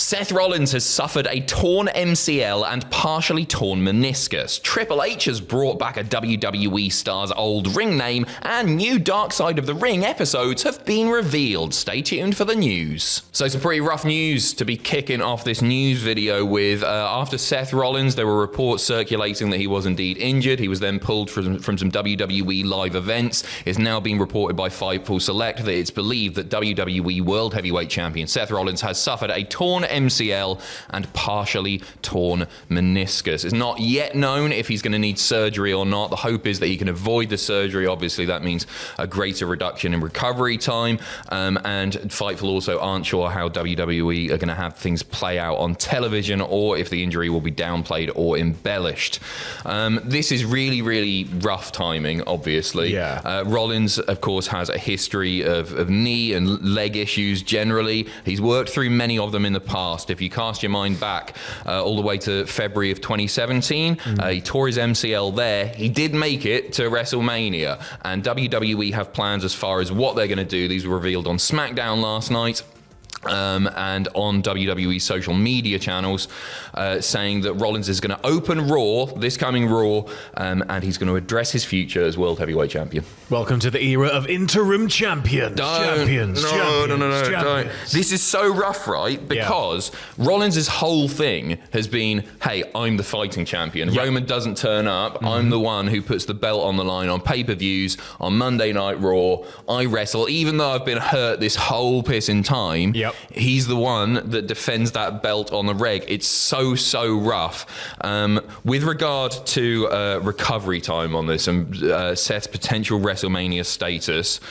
Seth Rollins has suffered a torn MCL and partially torn meniscus. Triple H has brought back a WWE star's old ring name, and new Dark Side of the Ring episodes have been revealed. Stay tuned for the news. So some pretty rough news to be kicking off this news video with. After Seth Rollins, there were reports circulating that he was indeed injured. He was then pulled from some WWE live events. It's now been reported by Fightful Select that it's believed that WWE World Heavyweight Champion Seth Rollins has suffered a torn MCL and partially torn meniscus. It's not yet known if he's going to need surgery or not. The hope is that he can avoid the surgery. Obviously, that means a greater reduction in recovery time. And Fightful also aren't sure how WWE are going to have things play out on television, or if the injury will be downplayed or embellished. This is really, really rough timing, obviously. Yeah. Rollins, of course, has a history of knee and leg issues generally. He's worked through many of them in the past. If you cast your mind back all the way to February of 2017, he tore his MCL there. He did make it to WrestleMania, and WWE have plans as far as what they're going to do. These were revealed on SmackDown last night. And on WWE social media channels, saying that Rollins is going to open Raw, this coming Raw, and he's going to address his future as World Heavyweight Champion. Welcome to the era of interim champions. No. This is so rough, right? Because Rollins' whole thing has been, hey, I'm the fighting champion. Roman doesn't turn up. I'm the one who puts the belt on the line on pay-per-views, on Monday Night Raw. I wrestle, even though I've been hurt this whole pissing time. He's the one that defends that belt on the reg. It's so rough. With regard to recovery time on this and Seth's potential WrestleMania status,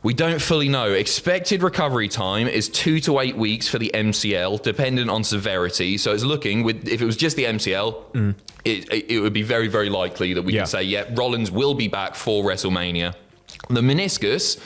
we don't fully know. Expected recovery time is 2 to 8 weeks for the MCL, dependent on severity. So it's looking, if it was just the MCL, it would be very, very likely that we could say, Rollins will be back for WrestleMania. The meniscus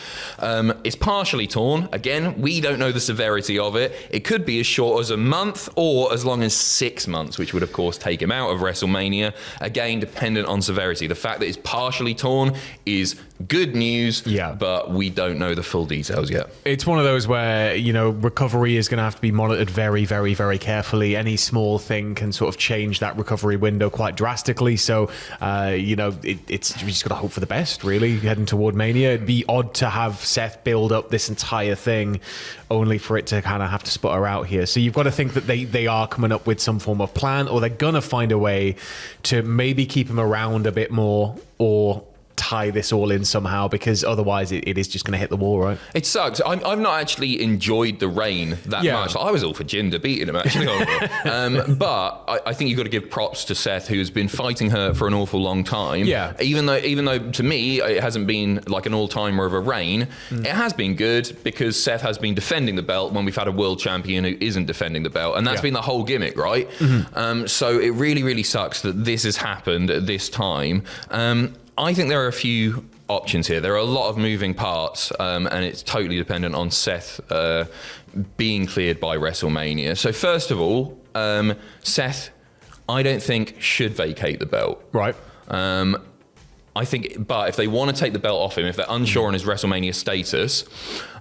is partially torn. Again, we don't know the severity of it. It could be as short as a month or as long as 6 months, which would, of course, take him out of WrestleMania. Again, dependent on severity. The fact that it's partially torn is good news, but we don't know the full details yet. It's one of those where, recovery is going to have to be monitored very, very, very carefully. Any small thing can sort of change that recovery window quite drastically. So, we just got to hope for the best, really, heading toward Mania. It'd be odd to have Seth build up this entire thing only for it to kind of have to sputter out here. So you've got to think that they are coming up with some form of plan, or they're going to find a way to maybe keep him around a bit more, or tie this all in somehow, because otherwise it is just going to hit the wall, right? It sucks. I've not actually enjoyed the reign that much. I was all for Jinder beating him, actually. But I think you've got to give props to Seth, who's been fighting her for an awful long time. Even though to me it hasn't been like an all-timer of a reign, it has been good because Seth has been defending the belt when we've had a world champion who isn't defending the belt, and that's been the whole gimmick, right? So it really, really sucks that this has happened at this time. I think there are a few options here. There are a lot of moving parts, and it's totally dependent on Seth being cleared by WrestleMania. So first of all, Seth, I don't think should vacate the belt. Right. I think, but if they want to take the belt off him, if they're unsure on his WrestleMania status,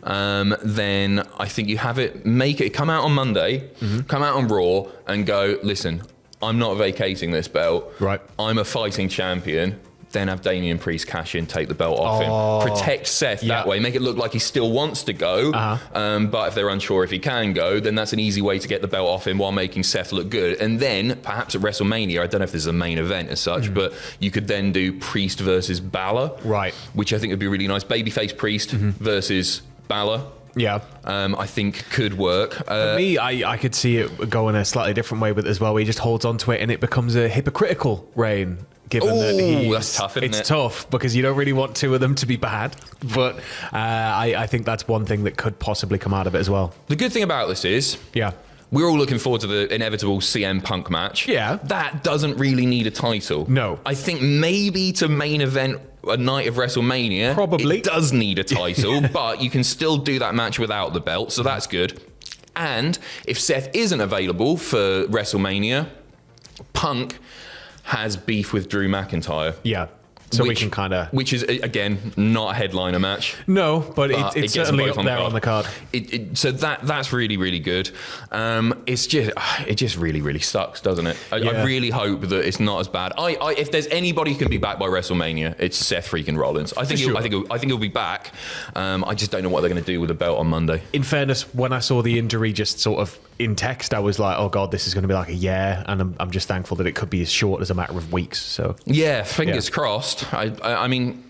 then I think you have it, come out on Monday, come out on Raw and go, listen, I'm not vacating this belt. Right. I'm a fighting champion. Then have Damian Priest cash in, take the belt off him, protect Seth that way, make it look like he still wants to go. But if they're unsure if he can go, then that's an easy way to get the belt off him while making Seth look good. And then perhaps at WrestleMania, I don't know if this is a main event as such, but you could then do Priest versus Balor, right? Which I think would be really nice. Babyface Priest versus Balor. I think could work. For me, I could see it going a slightly different way, but as well, where he just holds on to it and it becomes a hypocritical reign. Given that that's tough, isn't it? It's tough because you don't really want two of them to be bad, but I think that's one thing that could possibly come out of it as well. The good thing about this is, we're all looking forward to the inevitable CM Punk match. That doesn't really need a title. No. I think maybe to main event a night of WrestleMania, probably it does need a title, but you can still do that match without the belt, so that's good. And if Seth isn't available for WrestleMania, Punk has beef with Drew McIntyre. So we can kind of... Which is, again, not a headliner match. No, but it's it certainly up there on the card. So that's really, really good. It just really, really sucks, doesn't it? I really hope that it's not as bad. If there's anybody who can be back by WrestleMania, it's Seth freaking Rollins. I think he'll be back. I just don't know what they're going to do with the belt on Monday. In fairness, when I saw the injury just sort of in text, I was like, oh God, this is going to be like a year. And I'm just thankful that it could be as short as a matter of weeks. So yeah, fingers crossed. I mean,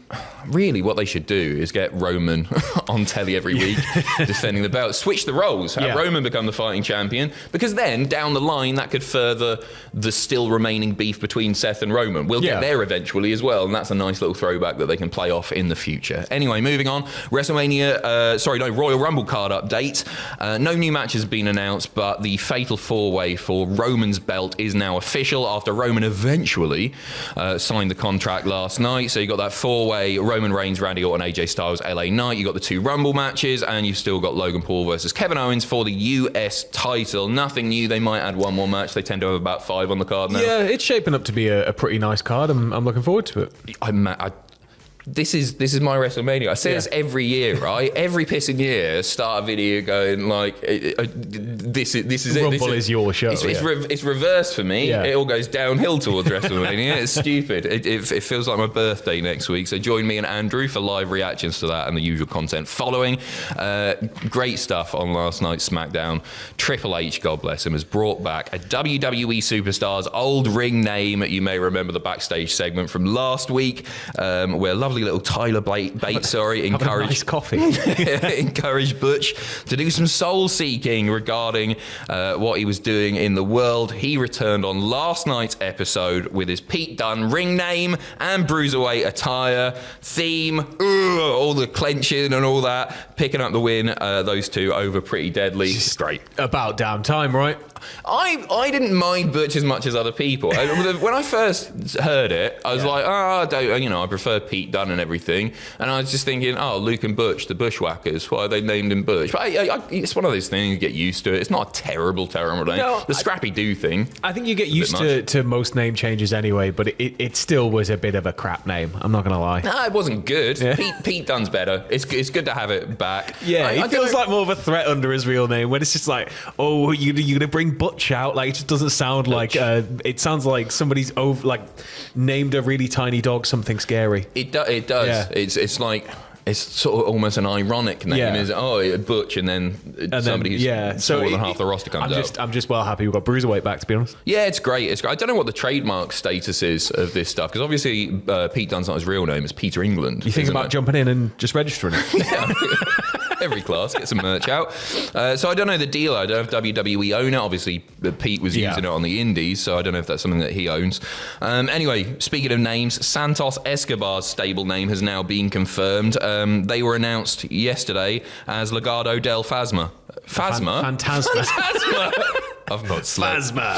really what they should do is get Roman on telly every week defending the belt. Switch the roles. Have Roman become the fighting champion, because then down the line that could further the still remaining beef between Seth and Roman. We'll get there eventually as well, and that's a nice little throwback that they can play off in the future. Anyway, moving on. Royal Rumble card update. No new matches have been announced, but the fatal four-way for Roman's belt is now official after Roman eventually signed the contract last night. So you got that four-way Roman Reigns, Randy Orton, AJ Styles, LA Knight. You got the 2 Rumble matches, and you've still got Logan Paul versus Kevin Owens for the US title. Nothing new. They might add one more match. They tend to have about 5 on the card now. Yeah, it's shaping up to be a pretty nice card. I'm looking forward to it. This is my WrestleMania. I say this every year, right? Every pissing year, start a video going like, this is it. Rumble is your show. It's reversed for me. Yeah. It all goes downhill towards WrestleMania. It's stupid. It feels like my birthday next week. So join me and Andrew for live reactions to that and the usual content following. Great stuff on last night's SmackDown. Triple H, God bless him, has brought back a WWE superstar's old ring name. You may remember the backstage segment from last week, where lovely little Tyler Bates, encouraged nice coffee. encouraged Butch to do some soul seeking regarding what he was doing in the world. He returned on last night's episode with his Pete Dunne ring name and bruiserweight attire theme, all the clenching and all that, picking up the win. Those two over Pretty Deadly. It's great. About damn time, right? I didn't mind Butch as much as other people. When I first heard it, I was like, I prefer Pete Dunne and everything. And I was just thinking, Luke and Butch, the Bushwhackers, why are they named him Butch? But it's one of those things, you get used to it. It's not a terrible name. No, the Scrappy-Doo thing. I think you get used to most name changes anyway, but it still was a bit of a crap name. I'm not going to lie. No, it wasn't good. Yeah. Pete Dunne's better. It's good to have it back. Yeah, he feels like more of a threat under his real name, when it's just like, you're going to bring Butch out? Like, it just doesn't sound like, it sounds like somebody's named a really tiny dog something scary. It does. Yeah. It's like, it's sort of almost an ironic name. Is Butch, and then somebody who's smaller than half the roster comes out. I'm just well happy we've got Bruiserweight back, to be honest. Yeah, it's great. I don't know what the trademark status is of this stuff, because obviously Pete Dunne's not his real name. It's Peter England. You think about jumping in and just registering it? Yeah. Every class, get some merch out. So I don't know the deal. I don't know if WWE own it. Obviously, Pete was using it on the indies, so I don't know if that's something that he owns. Anyway, speaking of names, Santos Escobar's stable name has now been confirmed. They were announced yesterday as Legado del Fantasma. Fantasma. I've not slept. Phasma.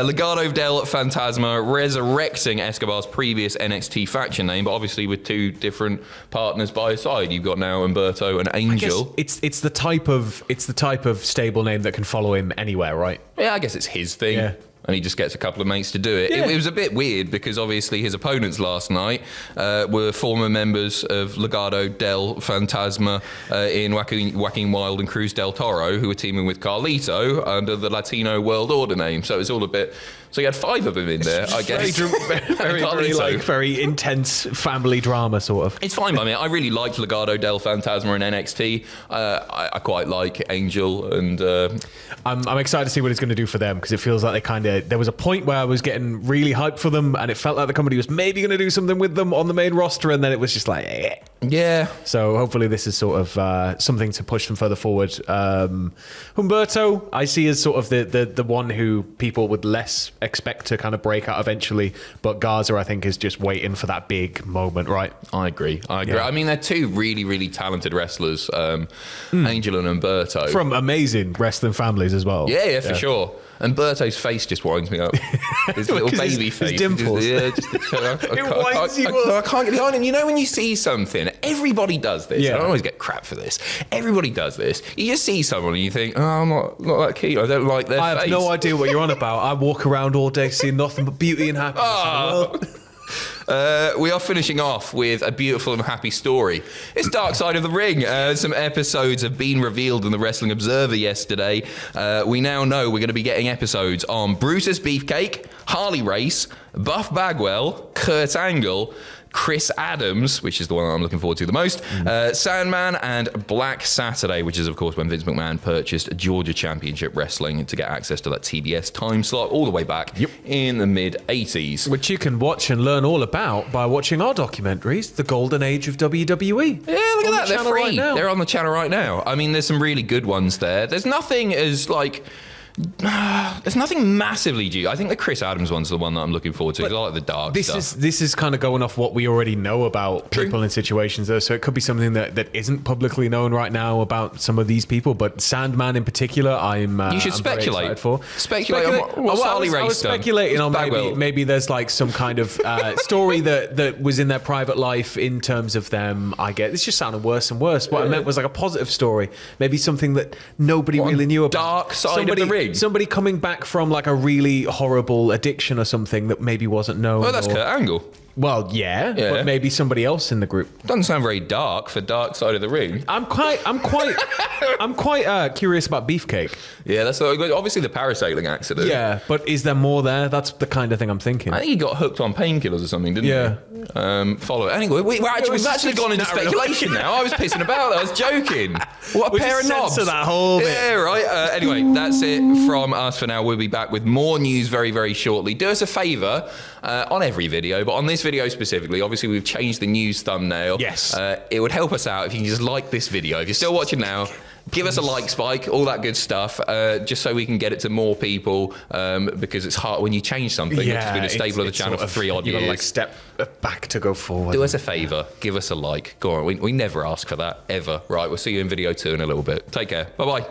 Legado del Fantasma, resurrecting Escobar's previous NXT faction name, but obviously with 2 different partners by his side. You've got now Humberto and Angel. It's the type of stable name that can follow him anywhere, right? Yeah, I guess it's his thing. Yeah. And he just gets a couple of mates to do it. Yeah. It was a bit weird because obviously his opponents last night were former members of Legado del Fantasma in Joaquin Wild and Cruz del Toro, who were teaming with Carlito under the Latino World Order name. So it was all a bit... So you had 5 of them in there, I guess. Very intense family drama, sort of. It's fine by me. I really liked Legado del Fantasma in NXT. I quite like Angel, and I'm excited to see what it's going to do for them, because it feels like there was a point where I was getting really hyped for them, and it felt like the company was maybe going to do something with them on the main roster, and then it was just like, yeah. So hopefully this is sort of something to push them further forward. Humberto, I see as sort of the one who people would less expect to kind of break out eventually, but Garza, I think, is just waiting for that big moment, right? I agree. Yeah. I mean, they're 2 really, really talented wrestlers, Angel and Humberto. From amazing wrestling families as well. Yeah, for sure. And Berto's face just winds me up. His little baby face. His dimples. It winds you up. I can't get behind him. You know when you see something, everybody does this. I don't always get crap for this. Everybody does this. You just see someone and you think, I'm not that keen. I don't like their face. I have no idea what you're on about. I walk around all day seeing nothing but beauty and happiness in the world. We are finishing off with a beautiful and happy story. It's Dark Side of the Ring. Some episodes have been revealed in the Wrestling Observer yesterday. We now know we're going to be getting episodes on Brutus Beefcake, Harley Race, Buff Bagwell, Kurt Angle, Chris Adams, which is the one I'm looking forward to the most, Sandman, and Black Saturday, which is, of course, when Vince McMahon purchased Georgia Championship Wrestling to get access to that TBS time slot all the way back in the mid-80s. Which you can watch and learn all about by watching our documentaries, The Golden Age of WWE. Yeah, look at that. They're free. Right now. They're on the channel right now. I mean, there's some really good ones there. There's nothing as, like... There's nothing massively due. I think the Chris Adams one's the one that I'm looking forward to. 'Cause I like the dark stuff. This is kind of going off what we already know about people in situations, though. So it could be something that isn't publicly known right now about some of these people. But Sandman in particular, you should speculate. Very excited for. Speculate on what's Harley Race I was speculating on maybe there's like some kind of story that was in their private life in terms of them. I get it's just sounding worse and worse. What I meant was like a positive story, maybe something that nobody really knew about. Dark side of the ring. Somebody coming back from like a really horrible addiction or something that maybe wasn't known. Oh, that's Kurt Angle. Well, yeah, but maybe somebody else in the group. Doesn't sound very dark for Dark Side of the Ring. I'm quite curious about Beefcake. Yeah, that's obviously the parasailing accident. Yeah, but is there more there? That's the kind of thing I'm thinking. I think he got hooked on painkillers or something, didn't he? Follow it. Anyway, we've actually gone into speculation now. I was pissing about. I was joking. What a pair of knobs. That whole bit. Yeah, right. Anyway, that's it from us for now. We'll be back with more news very, very shortly. Do us a favour on every video, but on this video specifically, obviously we've changed the news thumbnail. Yes. It would help us out if you can just like this video. If you're still watching now, give us a like spike, all that good stuff, just so we can get it to more people, because it's hard when you change something, which has been a staple of the channel for 3 odd years. You've got to like step back to go forward. Do us a favour, give us a like. Go on, we never ask for that, ever. Right, we'll see you in video 2 in a little bit. Take care. Bye-bye.